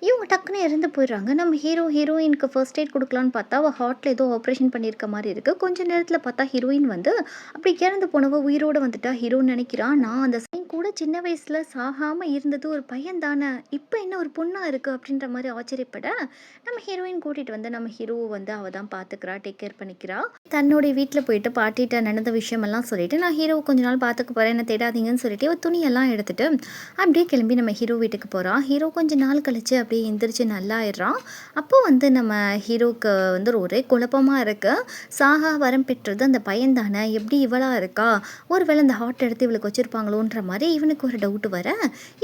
இவங்க டக்குன்னு இறந்து போயிடுறாங்க. நம்ம ஹீரோயினுக்கு ஃபர்ஸ்ட் எய்ட் கொடுக்கலான்னு பார்த்தா அவள் ஹார்ட்டில் ஏதோ ஆப்ரேஷன் பண்ணியிருக்க மாதிரி இருக்குது. கொஞ்ச நேரத்தில் பார்த்தா ஹீரோயின் வந்து அப்படி இறந்து போனவ உயிரோடு வந்துட்டா. ஹீரோ நினைக்கிறான், நான் அந்த கூட சின்ன வயசுல சாகாம இருந்தது ஒரு பையன் தானே, இப்போ என்ன ஒரு பொண்ணா இருக்கு அப்படின்ற மாதிரி ஆச்சரியப்பட, நம்ம ஹீரோயின் கூட்டிட்டு வந்து நம்ம ஹீரோ வந்து அவ தான் பாத்துக்கிறா, டேக் கேர் பண்ணிக்கிறா. தன்னுடைய வீட்ல போயிட்டு பாட்டிட்ட நடந்த விஷயமெல்லாம் சொல்லிட்டு, நான் ஹீரோவ கொஞ்ச நாள் பார்த்துக்க போறேன், என்ன தேடாதீங்கன்னு சொல்லிட்டு, இவ துணியெல்லாம் எடுத்துட்டு, அப்படியே கிளம்பி நம்ம ஹீரோ வீட்டுக்கு போறா. ஹீரோ கொஞ்ச நாள் கழிச்சு அப்படியே எந்திரிச்சு நல்லாயிடுறான். அப்போ வந்து நம்ம ஹீரோவுக்கு வந்து ஒரே குழப்பமா இருக்கு. சாகா வரம் பெற்றது அந்த பையன் தானே, எப்படி இவளா இருக்கா? ஒருவேளை இந்த ஹார்ட் எடுத்து இவளுக்கு வச்சிருப்பாங்களோன்ற மாரி இவனுக்கு ஒரு டவுட் வர,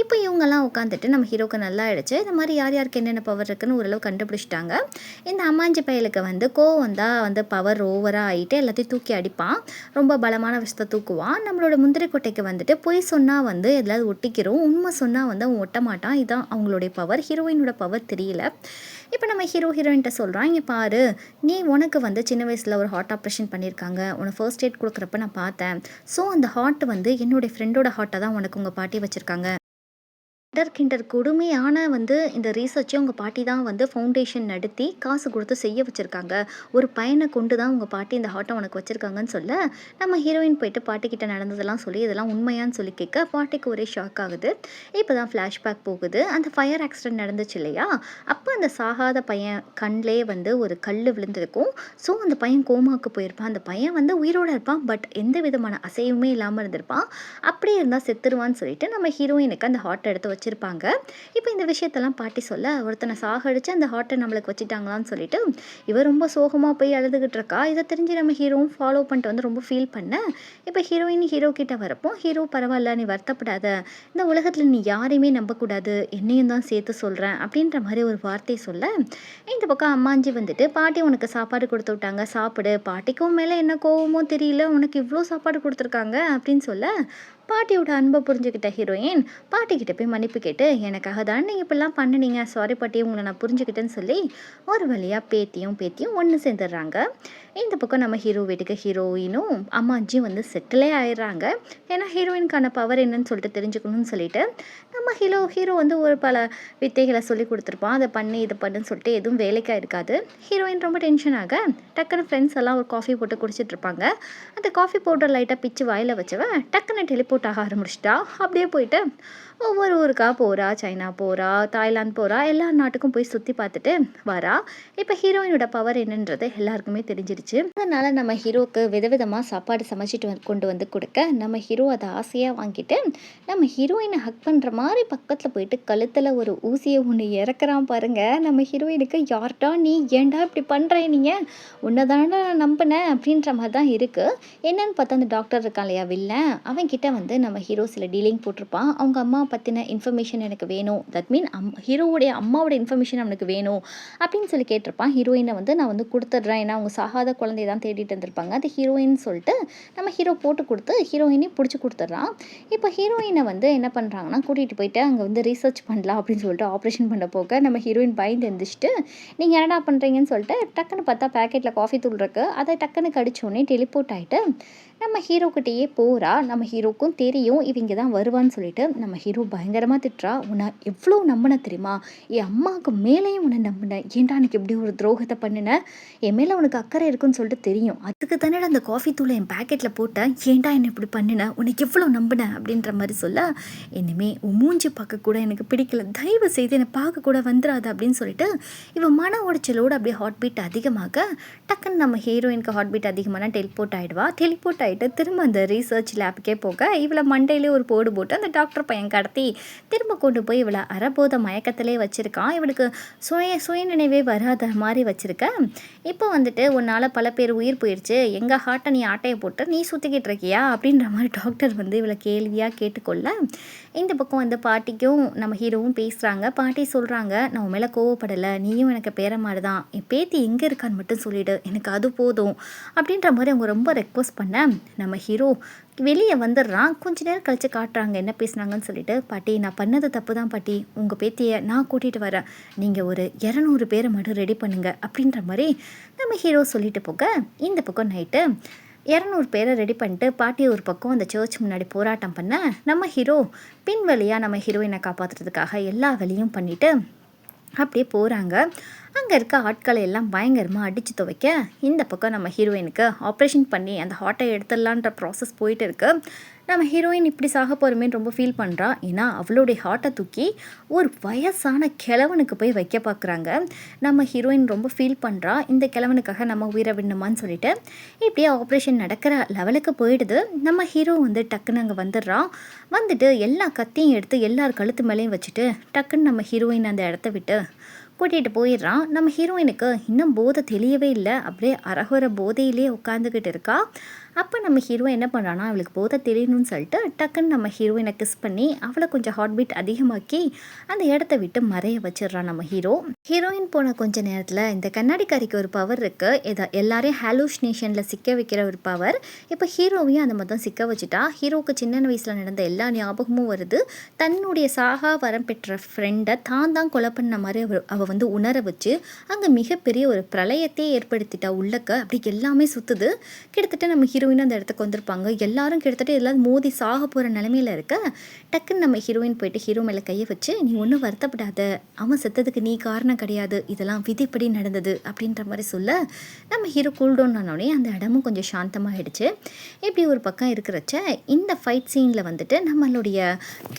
இப்போ இவங்கலாம் உட்காந்துட்டு நம்ம ஹீரோவுக்கு நல்லாயிடுச்சு. இந்த மாரி யார் யாருக்கு என்னென்ன பவர் இருக்குன்னு ஓரளவு கண்டுபிடிச்சிட்டாங்க. இந்த அம்மாஞ்சி பயலுக்கு வந்து கோவம் வந்தா வந்து பவர் ஓவரா ஆகிட்டு எல்லாத்தையும் தூக்கி அடிப்பான். ரொம்ப பலமான விஷயத்தை தூக்குவான். நம்மளோட முந்திரி கொட்டைக்கு வந்துட்டு பொய் சொன்னால் வந்து எதாவது ஒட்டிக்கிறோம், உண்மை சொன்னால் வந்து அவன் ஒட்ட மாட்டான். இதுதான் அவங்களுடைய பவர். ஹீரோயினோட பவர் தெரியல. இப்போ நம்ம ஹீரோயின்ட்ட சொல்கிறான், இங்கே பாரு, நீ உனக்கு வந்து சின்ன வயசில் ஒரு ஹார்ட் ஆப்ரேஷன் பண்ணியிருக்காங்க, உனக்கு ஃபர்ஸ்ட் எய்ட் கொடுக்குறப்ப நான் பார்த்தேன். ஸோ அந்த ஹார்ட் வந்து என்னுடைய ஃப்ரெண்டோட ஹார்ட்டை தான் உனக்கு உங்கள் பாட்டி வச்சுருக்காங்க. கிண்டர் கொடுமையான வந்து இந்த ரீசர்ச்சை உங்கள் பாட்டி தான் வந்து ஃபவுண்டேஷன் நடத்தி காசு கொடுத்து செய்ய வச்சுருக்காங்க. ஒரு பையனை கொண்டு தான் உங்கள் பாட்டி இந்த ஹார்ட்டை உனக்கு வச்சுருக்காங்கன்னு சொல்ல, நம்ம ஹீரோயின் போயிட்டு பாட்டிக்கிட்ட நடந்ததெல்லாம் சொல்லி இதெல்லாம் உண்மையான்னு சொல்லி கேட்க பாட்டிக்கு ஒரே ஷாக் ஆகுது. இப்போ தான் ஃப்ளாஷ்பேக் போகுது. அந்த ஃபயர் ஆக்சிடென்ட் நடந்துச்சு இல்லையா, அப்போ அந்த சாகாத பையன் கண்ணிலே வந்து ஒரு கல் விழுந்திருக்கும். ஸோ அந்த பையன் கோமாவுக்கு போயிருப்பான். அந்த பையன் வந்து உயிரோடு இருப்பான், பட் எந்த விதமான அசைவுமே இல்லாமல் இருந்திருப்பான். அப்படியே இருந்தால் செத்துருவான்னு சொல்லிட்டு நம்ம ஹீரோயினுக்கு அந்த ஹார்ட் எடுத்து வச்சிருப்பாங்க. இப்போ இந்த விஷயத்தெல்லாம் பாட்டி சொல்ல, ஒருத்தனை சாகடிச்சு அந்த ஹார்ட்டை நம்மளுக்கு வச்சுட்டாங்களான்னு சொல்லிட்டு இவ ரொம்ப சோகமாக போய் அழுதுகிட்டு இருக்கா. இதை தெரிஞ்சு நம்ம ஹீரோவும் ஃபாலோ பண்ணிட்டு வந்து ரொம்ப ஃபீல் பண்ண, இப்போ ஹீரோயின் ஹீரோ கிட்ட வரப்போ, ஹீரோ பரவாயில்ல, நீ வருத்தப்படாத, இந்த உலகத்தில் நீ யாரையுமே நம்பக்கூடாது, என்னையும் தான் சேர்த்து சொல்கிறேன் அப்படின்ற மாதிரி ஒரு வார்த்தை சொல்ல, இந்த பக்கம் அம்மாஞ்சி வந்துட்டு, பாட்டி உனக்கு சாப்பாடு கொடுத்து விட்டாங்க, சாப்பிடு. பாட்டிக்கும் மேலே என்ன கோவமோ தெரியல, உனக்கு இவ்வளோ சாப்பாடு கொடுத்துருக்காங்க அப்படின்னு சொல்ல, பாட்டியோட அன்பை புரிஞ்சுக்கிட்ட ஹீரோயின் பாட்டிக்கிட்ட போய் மன்னிப்பு கேட்டு, எனக்காக தான் நீங்கள் இப்படிலாம் பண்ணினீங்க, சாரி பாட்டி, உங்களை நான் புரிஞ்சுக்கிட்டேன்னு சொல்லி ஒரு வழியாக பேத்தியும் ஒன்று சேர்ந்துடுறாங்க. இந்த பக்கம் நம்ம ஹீரோ வீட்டுக்கு ஹீரோயினும் அம்மாஞ்சியும் வந்து செட்டிலே ஆயிடுறாங்க. ஏன்னா ஹீரோயினுக்கான பவர் என்னன்னு சொல்லிட்டு தெரிஞ்சுக்கணும்னு சொல்லிட்டு நம்ம ஹீரோ வந்து ஒரு பல வித்தைகளை சொல்லி கொடுத்துருப்பான். அதை பண்ணி இதை பண்ணுன்னு சொல்லிட்டு எதுவும் வேலைக்காக இருக்காது. ஹீரோயின் ரொம்ப டென்ஷன் ஆக டக்குன்னு ஃப்ரெண்ட்ஸ் எல்லாம் ஒரு காஃபி போட்டு குடிச்சிட்டு இருப்பாங்க. அந்த காஃபி பவுடர் லைட்டாக பிச்சு வாயில் வச்சவன் டக்குன்னு டெலிபோர்ட் ஆக ஆரம்பிச்சிட்டா. அப்படியே போயிட்டு ஒவ்வொரு ஊருக்கா போகிறா, சைனா போகிறா, தாய்லாந்து போகிறா, எல்லா நாட்டுக்கும் போய் சுற்றி பார்த்துட்டு வரா. இப்போ ஹீரோயினோட பவர் என்னன்றது எல்லாருக்குமே தெரிஞ்சிருச்சு. அதனால் நம்ம ஹீரோவுக்கு விதவிதமாக சாப்பாடு சமைச்சிட்டு கொண்டு வந்து கொடுக்க, நம்ம ஹீரோ அதை ஆசையாக வாங்கிட்டு நம்ம ஹீரோயினை ஹக் பண்ணுற மாதிரி பக்கத்தில் போயிட்டு கழுத்தில் ஒரு ஊசியை ஒன்று இறக்குறான் பாருங்க. நம்ம ஹீரோயினுக்கு, யார்டா நீ, ஏன்டா இப்படி பண்ணுற, நீங்கள் உன்னை தானே நான் நம்பினேன் அப்படின்ற மாதிரி தான் இருக்குது. என்னன்னு பார்த்தா அந்த டாக்டர் இருக்கான் இல்லையா வில்லன், அவன்கிட்ட வந்து நம்ம ஹீரோ சில டீலிங் போட்டிருப்பான். அவங்க அம்மா பற்றின இன்ஃபர்மேஷன் எனக்கு வேணும், தட் மீன் ஹீரோவுடைய அம்மாவோட இன்ஃபர்மேஷன் அவனுக்கு வேணும் அப்படின்னு சொல்லி கேட்டிருப்பான். ஹீரோயினை வந்து நான் வந்து கொடுத்துட்றேன், ஏன்னா அவங்க சாகாத குழந்தைய தான் தேடிட்டு இருந்திருப்பாங்க, அது ஹீரோயின் சொல்லிட்டு நம்ம ஹீரோ போட்டு கொடுத்து ஹீரோயினையும் பிடிச்சி கொடுத்துட்றான். இப்போ ஹீரோயினை வந்து என்ன பண்ணுறாங்கன்னா கூட்டிகிட்டு போயிட்டு அங்கே வந்து ரீசர்ச் பண்ணலாம் அப்படின்னு சொல்லிட்டு ஆப்ரேஷன் பண்ண போக நம்ம ஹீரோயின் பயந்து எழுந்திரிச்சிட்டு, நீங்கள் என்னடா பண்ணுறீங்கன்னு சொல்லிட்டு டக்குன்னு பார்த்தா பேக்கெட்டில் காஃபி தூள் இருக்குது, அதை டக்குன்னு கடிச்சோடனே டெலிபோர்ட் ஆகிட்டு நம்ம ஹீரோக்கிட்டேயே போகிறா. நம்ம ஹீரோக்கும் தெரியும் இவங்க தான் வருவான்னு சொல்லிட்டு நம்ம ஹீரோ பயங்கரமாக திட்டுறா. உன்னை எவ்வளோ நம்பின தெரியுமா, என் அம்மாவுக்கு மேலேயும் உன்னை நம்பினேன், ஏன்டா எனக்கு இப்படி ஒரு துரோகத்தை பண்ணினேன், என் மேலே உனக்கு அக்கறை இருக்குன்னு சொல்லிட்டு தெரியும், அதுக்கு தானே அந்த காஃபி தூளை என் பேக்கெட்டில் போட்டேன், ஏன்டா என்னை இப்படி பண்ணினேன், உனக்கு எவ்வளோ நம்பினேன் அப்படின்ற மாதிரி சொல்ல, இனிமேல் உன் மூஞ்சி பார்க்க கூட எனக்கு பிடிக்கல, தயவு செய்து என்னை பார்க்க கூட வந்துடாது அப்படின்னு சொல்லிட்டு இவன் மன உடைச்சலோடு அப்படியே ஹார்ட் பீட் அதிகமாக டக்குன்னு நம்ம ஹீரோயினுக்கு ஹார்ட் பீட் அதிகமான டெலிபோர்ட் ஆகிடுவா. டெலிபோர்ட் ஆகிட்டு திரும்ப அந்த ரீசர்ச் லேப்புக்கே போக இவளை மண்டையிலே ஒரு போடு போட்டு அந்த டாக்டர் பையன் கடத்தி திரும்ப கொண்டு போய் இவளை அறபோத மயக்கத்திலே வச்சுருக்கான். இவளுக்கு சுயநினைவே வராத மாதிரி வச்சுருக்க. இப்போ வந்துட்டு உன்னால் பல பேர் உயிர் போயிடுச்சு, எங்கள் ஹார்ட்டை நீ ஆட்டையை போட்டு நீ சுற்றிக்கிட்டு இருக்கியா அப்படின்ற மாதிரி டாக்டர் வந்து இவளை கேள்வியாக கேட்டுக்கொள்ள, இந்த பக்கம் வந்து பாட்டிக்கும் நம்ம ஹீரோவும் பேசுகிறாங்க. பாட்டி சொல்கிறாங்க, நான் உன் மேலே கோவப்படலை, நீயும் எனக்கு பேர மாதிரி தான், என் பேத்தி எங்கே இருக்கான்னு மட்டும் சொல்லிவிடு, எனக்கு அது போதும் அப்படின்ற மாதிரி அவங்க ரொம்ப ரெக்வஸ்ட் பண்ண நம்ம ஹீரோ வெளியே வந்துடுறான். கொஞ்ச நேரம் கழித்து காட்டுறாங்க என்ன பேசுனாங்கன்னு சொல்லிட்டு, பாட்டி நான் பண்ணது தப்பு தான் பாட்டி, உங்கள் பேத்தியை நான் கூட்டிகிட்டு வரேன், நீங்கள் ஒரு 200 பேரை மட்டும் ரெடி பண்ணுங்க அப்படின்ற மாதிரி நம்ம ஹீரோ சொல்லிட்டு போக, இந்த பக்கம் நைட்டு 200 பேரை ரெடி பண்ணிட்டு பாட்டி ஒரு பக்கம் அந்த சர்ச் முன்னாடி போராட்டம் பண்ண, நம்ம ஹீரோ பின் வழியாக நம்ம ஹீரோயினை காப்பாற்றுறதுக்காக எல்லா வேலையும் பண்ணிவிட்டு அப்படியே போகிறாங்க. அங்கே இருக்க ஆட்களை எல்லாம் பயங்கரமாக அடித்து துவைக்க இந்த பக்கம் நம்ம ஹீரோயினுக்கு ஆப்ரேஷன் பண்ணி அந்த ஹார்ட்டை எடுத்துடலான்ற ப்ராசஸ் போயிட்டு இருக்கு. நம்ம ஹீரோயின் இப்படி சாக போகிறோமேன்னு ரொம்ப ஃபீல் பண்ணுறா. ஏன்னா அவளுடைய ஹார்ட்டை தூக்கி ஒரு வயசான கிழவனுக்கு போய் வைக்க பார்க்குறாங்க. நம்ம ஹீரோயின் ரொம்ப ஃபீல் பண்ணுறா, இந்த கிழவனுக்காக நம்ம உயிரை விடணுமான்னு சொல்லிட்டு. இப்படியே ஆப்ரேஷன் நடக்கிற லெவலுக்கு போயிடுது. நம்ம ஹீரோ வந்து டக்குன்னு அங்கே வந்துடுறான். வந்துட்டு எல்லா கத்தியும் எடுத்து எல்லார் கழுத்து மேலேயும் வச்சுட்டு டக்குன்னு நம்ம ஹீரோயின் அந்த இடத்த விட்டு கூட்டிகிட்டு போயிடுறான். நம்ம ஹீரோயினுக்கு இன்னும் போதை தெளியவே இல்லை. அப்படியே அரகுற போதையிலே உட்காந்துக்கிட்டு இருக்கா. அப்போ நம்ம ஹீரோ என்ன பண்ணுறான்னா, அவளுக்கு போதை தெரியணும்னு சொல்லிட்டு டக்குன்னு நம்ம ஹீரோயினை கிஸ் பண்ணி அவளை கொஞ்சம் ஹார்ட் பீட் அதிகமாக்கி அந்த இடத்த விட்டு மறைய வச்சிடுறான் நம்ம ஹீரோ. ஹீரோயின் போன கொஞ்ச நேரத்தில் இந்த கண்ணாடிக்காரிக்கு ஒரு பவர் இருக்குது. எல்லாரையும் ஹாலூசினேஷனில் சிக்க வைக்கிற ஒரு பவர். இப்போ ஹீரோவையும் அந்த மாதிரி தான் சிக்க வச்சுட்டா. ஹீரோவுக்கு சின்ன வயசில் நடந்த எல்லா ஞாபகமும் வருது. தன்னுடைய சாகா வரம் பெற்ற ஃப்ரெண்டை தான் கொலை பண்ண மாதிரி அவள் வந்து உணர வச்சு அங்கே மிகப்பெரிய ஒரு பிரளயத்தையே ஏற்படுத்திட்டா. உள்ளக்க அப்படி எல்லாமே சுற்றுது. கிட்டத்தட்ட நம்ம ஹீரோயின் அந்த இடத்துக்கு வந்திருப்பாங்க. எல்லாரும் கிட்டத்தட்ட எல்லாரும் மோதி சாக போகிற நிலமையில இருக்க டக்குன்னு நம்ம ஹீரோயின் போயிட்டு ஹீரோ மேலே கையை வச்சு, நீ ஒன்றும் வருத்தப்படாத, அவன் செத்ததுக்கு நீ காரணம் கிடையாது, இதெல்லாம் விதிப்படி நடந்தது அப்படின்ற மாதிரி சொல்ல நம்ம ஹீரோ கூல்டவுன் ஆனோடனே அந்த இடமும் கொஞ்சம் சாந்தமாகிடுச்சு. இப்படி ஒரு பக்கம் இருக்கிறச்ச இந்த ஃபைட் சீனில் வந்துட்டு நம்மளுடைய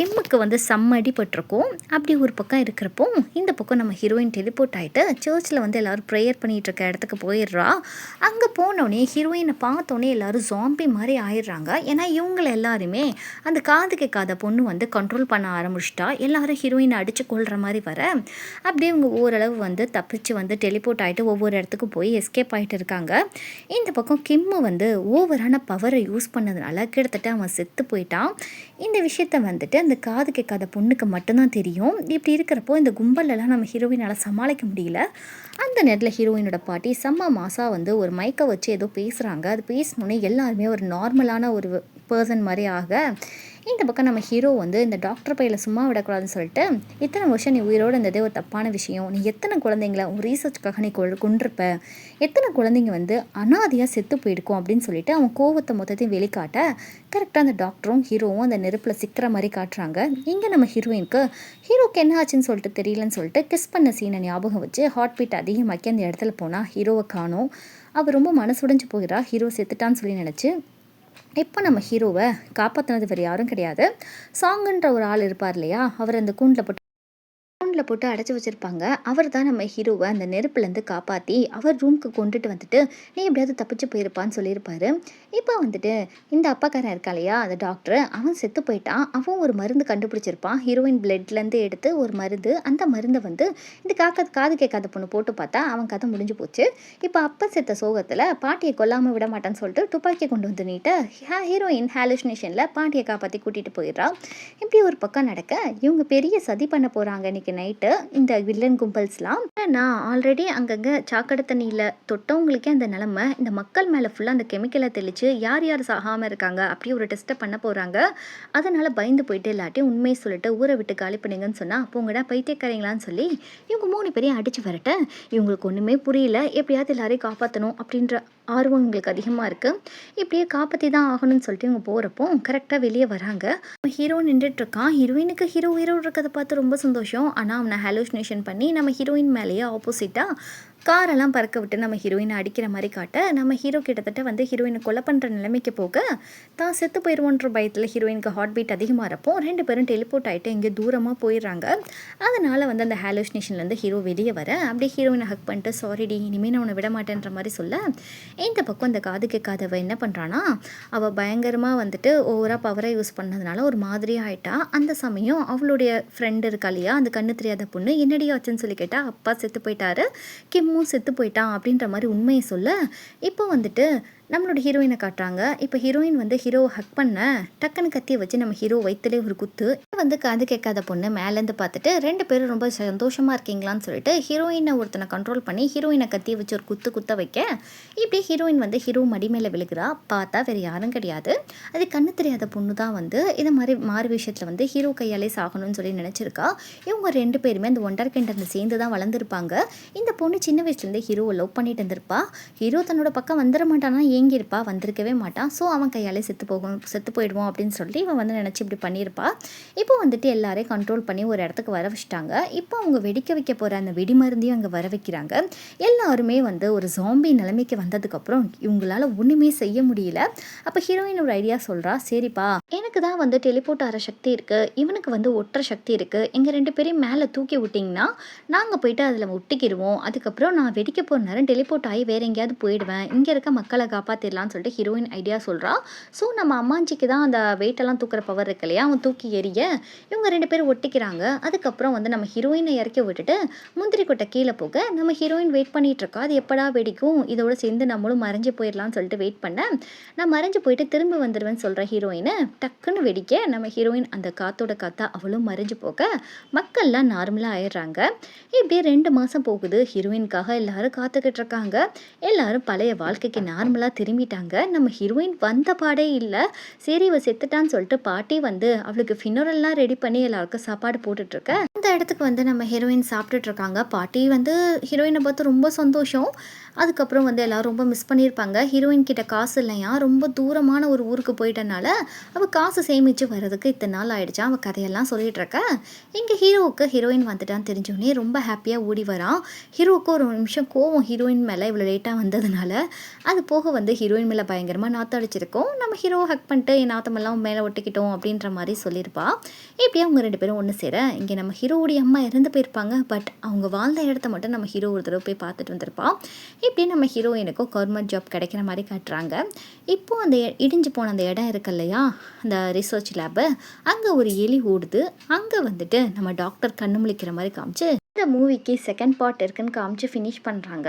கிம்முக்கு வந்து செம்ம அடிபட்டிருக்கும். அப்படி ஒரு பக்கம் இருக்கிறப்போ இந்த பக்கம் நம்ம ஹீரோயின் டெலிபோர்ட் ஆகிட்டு சர்ச்சில் வந்து எல்லோரும் ப்ரேயர் பண்ணிகிட்டு இருக்க இடத்துக்கு போயிடுறா. அங்கே போனோடனே ஹீரோயினை பார்த்தோன்னே எல்லோரும் ஜாம்பி மாதிரி ஆயிடுறாங்க. ஏன்னா இவங்களை எல்லாருமே அந்த காது கேட்காத பொண்ணு வந்து கண்ட்ரோல் பண்ண ஆரம்பிச்சிட்டா. எல்லாரும் ஹீரோயினை அடித்து கொள்கிற மாதிரி வர அப்படியே இவங்க ஓரளவு வந்து தப்பிச்சு வந்து டெலிபோர்ட் ஆகிட்டு ஒவ்வொரு இடத்துக்கும் போய் எஸ்கேப் ஆகிட்டு இருக்காங்க. இந்த பக்கம் கிம்மு வந்து ஓவரான பவரை யூஸ் பண்ணதுனால கிட்டத்தட்ட அவன் செத்து போயிட்டான். இந்த விஷயத்த வந்துட்டு அந்த காது கேட்காத பொண்ணுக்கு மட்டும்தான் தெரியும். இப்படி இருக்கிறப்போ இந்த கும்பலெல்லாம் நம்ம ஹீரோயினால் சமாளிக்க முடியல. அந்த நேரத்தில் ஹீரோயினோட பாட்டி செம்ம மாசா வந்து ஒரு மைக்கை வச்சு ஏதோ பேசுகிறாங்க. அது பேசணுன்னே எல்லாருமே ஒரு நார்மலான ஒரு பர்சன் மாதிரி ஆக இந்த பக்கம் நம்ம ஹீரோ வந்து இந்த டாக்டர் பையில சும்மா விடக்கூடாதுன்னு சொல்லிட்டு, இத்தனை வருஷம் நீ உயிரோடு இருந்ததே ஒரு தப்பான விஷயம், நீ எத்தனை குழந்தைங்கள உன் ரீசர்ச்சுக்காக நீ கொண்டிருப்ப, எத்தனை குழந்தைங்க வந்து அனாதையாக செத்து போயிருக்கும் அப்படின்னு சொல்லிட்டு அவன் கோவத்தை மொத்தத்தையும் வெளிக்காட்ட கரெக்டாக அந்த டாக்டரும் ஹீரோவும் அந்த நெருப்பில் சிக்கிற மாதிரி காட்டுறாங்க. இங்கே நம்ம ஹீரோக்கு என்ன ஆச்சுன்னு சொல்லிட்டு தெரியலன்னு சொல்லிட்டு கிஸ் பண்ண சீனை ஞாபகம் வச்சு ஹார்ட் பீட் அதிகமாக்கி அந்த இடத்துல போனால் ஹீரோவை காணோம். அவர் ரொம்ப மனசுடைஞ்சு போகிறா. ஹீரோ செத்துட்டான்னு சொல்லி நினச்சி இப்போ நம்ம ஹீரோவை காப்பாற்றினது வேறு யாரும் கிடையாது. சாங்குன்ற ஒரு ஆள் இருப்பார் இல்லையா, அவர் அந்த கூண்டில் போட்டு அடைச்சி வச்சுருப்பாங்க. அவர் தான் நம்ம ஹீரோவை அந்த நெருப்புலேருந்து காப்பாற்றி அவர் ரூமுக்கு கொண்டுட்டு வந்துட்டு நீ எப்படியாவது தப்பிச்சு போயிருப்பான்னு சொல்லியிருப்பாரு. இப்போ வந்துட்டு இந்த அப்பாக்காரன் இருக்கா இல்லையா, அந்த டாக்டர், அவன் செத்து போயிட்டான். அவன் ஒரு மருந்து கண்டுபிடிச்சிருப்பான். ஹீரோயின் பிளட்லேருந்து எடுத்து ஒரு மருந்து. அந்த மருந்தை வந்து இந்த காது கேட்காத பொண்ணு போட்டு பார்த்தா அவன் கதை முடிஞ்சு போச்சு. இப்போ அப்பா செத்த சோகத்தில் பாட்டியை கொல்லாமல் விட மாட்டான்னு சொல்லிட்டு துப்பாக்கியை கொண்டு வந்து நீட்டு ஹீரோயின் ஹாலுசினேஷனில் பாட்டியை காப்பாற்றி கூட்டிகிட்டு போயிடுறா. இப்படி ஒரு பக்கம் நடக்க இவங்க பெரிய சதி பண்ண போகிறாங்க இன்னைக்கு நைட்டு இந்த வில்லன் கும்பல்ஸ்லாம். நான் ஆல்ரெடி அங்கங்கே சாக்கடை தண்ணியில் தொட்டவங்களுக்கே அந்த நிலமை, இந்த மக்கள் மேலே ஃபுல்லாக அந்த கெமிக்கலை தெளித்து யார் யார் சாகாமல் இருக்காங்க அப்படி ஒரு டெஸ்ட்டை பண்ண போகிறாங்க. அதனால் பயந்து போயிட்டு எல்லாட்டையும் உண்மையை சொல்லிட்டு ஊரை விட்டு காலி பண்ணிங்கன்னு சொன்னால் அப்போ உங்கள்டா பைத்தியக்காரங்களான்னு சொல்லி இவங்க 3 பேரையும் அடித்து வரட்ட இவங்களுக்கு ஒன்றுமே புரியல. எப்படியாவது எல்லாரையும் காப்பாற்றணும் அப்படின்ற ஆர்வம் உங்களுக்கு அதிகமாக இருக்குது. இப்படியே காப்பாற்றி தான் ஆகணும்னு சொல்லிட்டு இவங்க போகிறப்போ கரெக்டாக வெளியே வராங்க. ஹீரோ நின்றுட்டுருக்கான். ஹீரோயினுக்கு ஹீரோ உயிரோடு இருக்கிறத பார்த்து ரொம்ப சந்தோஷம். ஆனால் அவனை ஹாலுசினேஷன் பண்ணி நம்ம ஹீரோயின் மேலேயே ஆப்போசிட்டாக காரெல்லாம் பறக்க விட்டு நம்ம ஹீரோயினை அடிக்கிற மாதிரி காட்ட நம்ம ஹீரோ கிட்டத்தட்ட வந்து ஹீரோயினை கொலை பண்ணுற நிலைமைக்கு போக தான் செத்து போயிடுவோன்ற பயத்தில் ஹீரோயினுக்கு ஹார்ட் பீட் அதிகமாகிறப்போ 2 பேரும் டெலிபோர்ட் ஆகிட்டு இங்கே தூரமாக போயிடுறாங்க. அதனால் வந்து அந்த ஹாலுசினேஷன்லேருந்து ஹீரோ வெளியே வர அப்படியே ஹீரோயினை ஹக் பண்ணிட்டு சாரிடி இனிமேல் நான் உன்னை விட மாட்டேன்ற மாதிரி சொல்ல இந்த பக்கம் இந்த காது கேட்காதவ என்ன பண்ணுறான்னா அவள் பயங்கரமாக வந்துட்டு ஓவராக பவரை யூஸ் பண்ணதுனால ஒரு மாதிரியாக ஆகிட்டா. அந்த சமயம் அவளுடைய ஃப்ரெண்டு இருக்கா இல்லையா, அந்த கண்ணு தெரியாத பொண்ணு, என்னடி ஆச்சுன்னு சொல்லி கேட்டால் அப்பா செத்து போயிட்டாரு, கிம்மும் செத்து போயிட்டான் அப்படின்ற மாதிரி உண்மையை சொல்ல இப்போ வந்துட்டு நம்மளோட ஹீரோயினை காட்டுறாங்க. இப்போ ஹீரோயின் வந்து ஹீரோவை ஹக் பண்ண டக்குன்னு கத்தியை வச்சு நம்ம ஹீரோ வயிற்றுலேயே ஒரு குத்து வந்து காது கேட்காத பொண்ணு மேலேருந்து பார்த்துட்டு 2 பேரும் ரொம்ப சந்தோஷமாக இருக்கீங்களான்னு சொல்லிட்டு ஹீரோயினை ஒருத்தனை கண்ட்ரோல் பண்ணி ஹீரோயினை கத்தியை வச்சு ஒரு குத்த வைக்க இப்படி ஹீரோயின் வந்து ஹீரோ மடி மேலே விழுகிறா. பார்த்தா வேறு யாரும் கிடையாது, அது கண்ணு தெரியாத பொண்ணு தான் வந்து இந்த மாதிரி மாறு விஷயத்தில் வந்து ஹீரோ கையாலே சாகணும்னு சொல்லி நினச்சிருக்கா. இவங்க 2 பேருமே அந்த ஒண்டர் கிண்டர்ந்து சேர்ந்து தான் வளர்ந்துருப்பாங்க. இந்த பொண்ணு சின்ன வயசுலேருந்தே ஹீரோவை லவ் பண்ணிட்டு இருந்திருப்பா. ஹீரோ தன்னோட பக்கம் வந்துட மாட்டானா, ஏங்கியிருப்பா, வந்திருக்கவே மாட்டான். ஸோ அவன் கையாலே செத்து போயிடுவோம் அப்படின்னு சொல்லி இவன் வந்து நினச்சி இப்படி பண்ணியிருப்பா. இப்போ வந்துட்டு எல்லாரையும் கண்ட்ரோல் பண்ணி ஒரு இடத்துக்கு வர வச்சுட்டாங்க. இப்போ அவங்க வெடிக்க வைக்க போகிற அந்த வெடிமருந்தையும் அங்கே வர வைக்கிறாங்க. எல்லாருமே வந்து ஒரு ஜாம்பி நிலைமைக்கு வந்ததுக்கப்புறம் இவங்களால ஒன்றுமே செய்ய முடியல. அப்போ ஹீரோயின் ஒரு ஐடியா சொல்கிறா, சரிப்பா எனக்கு தான் வந்து டெலிபோர்ட் ஆகிற சக்தி இருக்குது, இவனுக்கு வந்து ஒட்டுற சக்தி இருக்குது, எங்கள் 2 பேரையும் மேலே தூக்கி விட்டிங்கன்னா நாங்கள் போயிட்டு அதில் ஒட்டிக்கிடுவோம், அதுக்கப்புறம் நான் வெடிக்க போகிற நேரம் டெலிபோர்ட் ஆகி வேறு எங்கேயாவது போயிடுவேன், இங்கே இருக்க மக்களை காப்பாற்றிடலான்னு சொல்லிட்டு ஹீரோயின் ஐடியா சொல்கிறா. ஸோ நம்ம அம்மாஞ்சிக்கு தான் அந்த வெயிட்டெல்லாம் தூக்குற பவர் இருக்கு இல்லையா, அவன் தூக்கி எறிய இவங்க 2 பேரும் ஒட்டிக்கிறாங்க. அதுக்கப்புறம் வந்து நம்ம ஹீரோயினை இறக்கி விட்டுட்டு முந்திரி கொட்டை கீழே போக நம்ம ஹீரோயின் வெயிட் பண்ணிட்டு இருக்கா, அது எப்படா வெடிக்கும், இதோட சேர்ந்து நம்மளும் மறைஞ்சு போயிடலாம்னு சொல்லிட்டு வெயிட் பண்ணேன். நான் மறைஞ்சு போயிட்டு திரும்பி வந்துடுவேன்னு சொல்கிற ஹீரோயினை டக்குன்னு வெடிக்க நம்ம ஹீரோயின் அந்த காத்தோட காத்தா அவளும் மறைஞ்சு போக மக்கள்லாம் நார்மலாக ஆயிடுறாங்க. இப்படியே 2 மாதம் போகுது. ஹீரோயினுக்காக எல்லாரும் காத்துக்கிட்டு இருக்காங்க. எல்லாரும் பழைய வாழ்க்கைக்கு நார்மலாக திரும்பிட்டாங்க. நம்ம ஹீரோயின் வந்த பாடே இல்லை. சரி இவ செத்துட்டான்னு சொல்லிட்டு பாட்டி வந்து அவளுக்கு ஃபினரல்லாம் ரெடி பண்ணி எல்லாருக்கும் சாப்பாடு போட்டுட்ருக்க அந்த இடத்துக்கு வந்து நம்ம ஹீரோயின் சாப்பிட்டுட்டு இருக்காங்க. பாட்டி வந்து ஹீரோயினை பார்த்து ரொம்ப சந்தோஷம். அதுக்கப்புறம் வந்து எல்லோரும் ரொம்ப மிஸ் பண்ணியிருப்பாங்க. ஹீரோயின் கிட்ட காசு இல்லையா, ரொம்ப தூரமான ஒரு ஊருக்கு போயிட்டனால அவள் காசு சேமித்து வர்றதுக்கு இத்தனை நாள் ஆகிடுச்சா. அவள் கதையெல்லாம் சொல்லிகிட்டு இருக்க இங்கே ஹீரோவுக்கு ஹீரோயின் வந்துட்டான்னு தெரிஞ்சோடனே ரொம்ப ஹாப்பியாக ஓடி வரான். ஹீரோவுக்கு ஒரு நிமிஷம் கோவம் ஹீரோயின் மேலே இவ்வளோ லேட்டாக வந்ததுனால. அது போக வந்து ஹீரோயின் மேலே பயங்கரமாக நாற்றம் அடிச்சிருக்கோம். நம்ம ஹீரோவை ஹக் பண்ணிட்டு என் நாத்தமெல்லாம் மேலே ஒட்டிக்கிட்டோம் அப்படின்ற மாதிரி சொல்லியிருப்பா. இப்படியே அவங்க 2 பேரும் ஒன்று சேர இங்கே நம்ம ஹீரோவுடைய அம்மா இறந்து போயிருப்பாங்க. பட் அவங்க வாழ்ந்த இடத்த மட்டும் நம்ம ஹீரோ ஒரு தடவை போய் பார்த்துட்டு வந்திருப்பா. இப்படி நம்ம ஹீரோயினுக்கும் கவர்மெண்ட் ஜாப் கிடைக்கிற மாதிரி காட்டுறாங்க. இப்போது அந்த இடிஞ்சு போன அந்த இடம் இருக்கு இல்லையா, அந்த ரிசர்ச் லேபு, அங்கே ஒரு எலி ஓடுது. அங்கே வந்துட்டு நம்ம டாக்டர் கண்ணு முழிக்கிற மாதிரி காமிச்சு இந்த மூவிக்கு செகண்ட் பார்ட் இருக்குன்னு காமிச்சு ஃபினிஷ் பண்ணுறாங்க.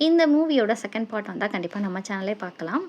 இந்த மூவியோட செகண்ட் பார்ட் வந்தால் கண்டிப்பாக நம்ம சேனலே பார்க்கலாம்.